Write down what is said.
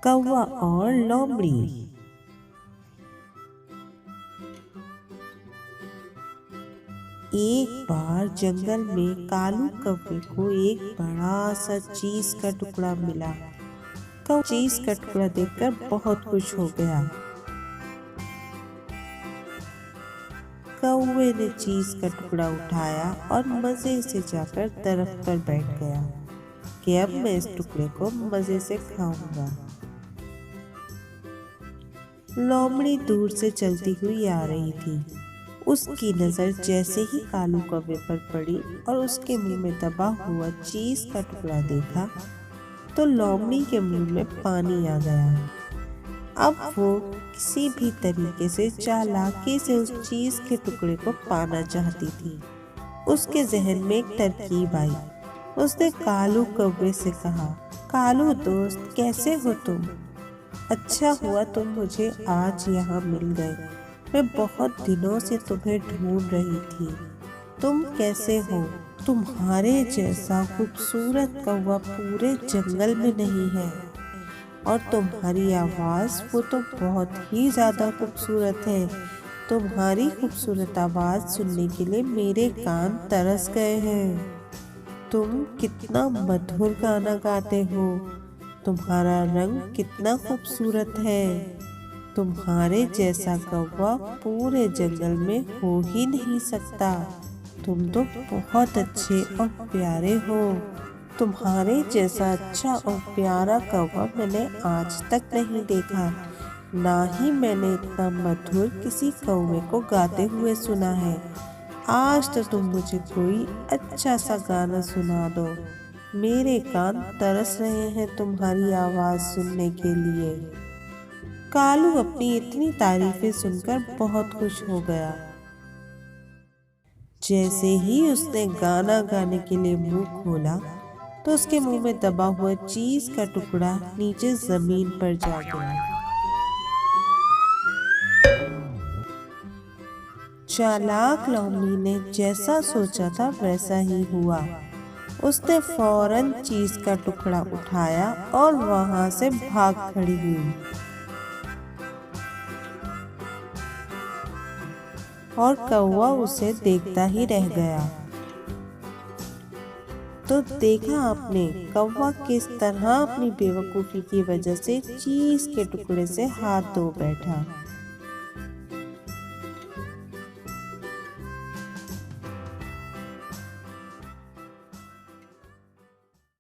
कौवा और लोमड़ी। एक बार जंगल में कालू कौवे को एक बड़ा सा चीज का टुकड़ा मिला। कौवा चीज का टुकड़ा देखकर बहुत खुश हो गया। कौवे ने चीज का टुकड़ा उठाया और मजे से जाकर दरख्त पर बैठ गया कि अब मैं इस टुकड़े को मजे से खाऊंगा। लोमड़ी दूर से चलती हुई आ रही थी। उसकी नजर जैसे ही कालू कौवे पर पड़ी और उसके मुंह में दबा हुआ चीज का टुकड़ा देखा तो लोमड़ी के मुंह में पानी आ गया। अब वो किसी भी तरीके से चालाकी से उस चीज के टुकड़े को पाना चाहती थी। उसके जहन में एक तरकीब आई। उसने कालू कौवे से कहा, कालू दोस्त, कैसे हो तुम? अच्छा हुआ तुम मुझे आज यहाँ मिल गए। मैं बहुत दिनों से तुम्हें ढूंढ रही थी। तुम कैसे हो? तुम्हारे जैसा खूबसूरत कौवा पूरे जंगल में नहीं है और तुम्हारी आवाज़ वो तो बहुत ही ज़्यादा खूबसूरत है। तुम्हारी खूबसूरत आवाज़ सुनने के लिए मेरे कान तरस गए हैं। तुम कितना मधुर गाना गाते हो। तुम्हारा रंग कितना खूबसूरत है। तुम्हारे जैसा कौवा पूरे जंगल में हो ही नहीं सकता। तुम तो बहुत अच्छे और प्यारे हो। तुम्हारे जैसा अच्छा और प्यारा कौवा मैंने आज तक नहीं देखा। ना ही मैंने इतना मधुर किसी कौवे को गाते हुए सुना है। आज तो तुम मुझे कोई अच्छा सा गाना सुना दो। मेरे कान तरस रहे हैं तुम्हारी आवाज़ सुनने के लिए। कालू अपनी इतनी तारीफें सुनकर बहुत खुश हो गया। जैसे ही उसने गाना गाने के लिए मुंह खोला तो उसके मुंह में दबा हुआ चीज का टुकड़ा नीचे जमीन पर जा गिरा। चालाक लोमड़ी ने जैसा सोचा था वैसा ही हुआ। उसने फौरन चीज का टुकड़ा उठाया और वहां से भाग खड़ी हुई और कौवा उसे देखता ही रह गया। तो देखा आपने कौवा किस तरह अपनी बेवकूफी की वजह से चीज के टुकड़े से हाथ धो बैठा।